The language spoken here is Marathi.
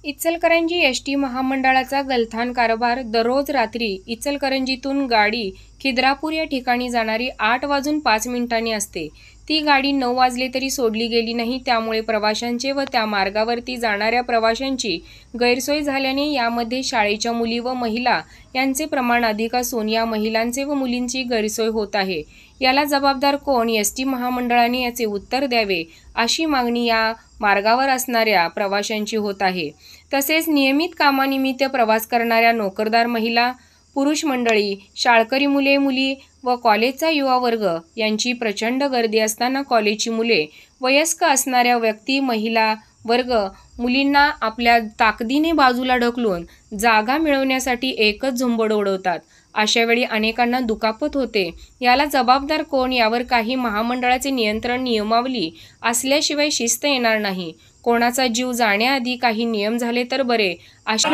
इचलकरंजी एसटी महामंडळाचा गलथान कारभार. दररोज रात्री इचलकरंजीतून गाडी खिद्रापूर या ठिकाणी जाणारी 8:05 असते. ती गाडी 9 वाजले तरी सोडली गेली नाही. त्यामुळे प्रवाशांचे व त्या मार्गावरती जाणाऱ्या प्रवाशांची गैरसोय झाल्याने यामध्ये शाळेच्या मुली व महिला यांचे प्रमाण अधिक असून या महिलांचे व मुलींची गैरसोय होत आहे. याला जबाबदार कोण? एसटी महामंडळाने याचे उत्तर द्यावे अशी मागणी या मार्गावर असणाऱ्या प्रवाशांची होत आहे. तसेच नियमित कामानिमित्त प्रवास करणाऱ्या नोकरदार महिला, पुरुष मंडळी, शाळकरी मुले-मुली व कॉलेजचा युवा वर्ग यांची प्रचंड गर्दी असताना कॉलेजची मुले, वयस्क असणाऱ्या व्यक्ती, महिला वर्ग मुलींना आपल्या ताकदीने बाजूला ढकलून जागा मिळवण्यासाठी एकच झुंबड उडवतात. अशावेळी अनेकांना दुखापत होते. याला जबाबदार कोण? यावर काही महामंडळाचे नियंत्रण नियमावली असल्याशिवाय शिस्त येणार नाही. कोणाचा जीव जाण्याआधी काही नियम झाले तर बरे अशा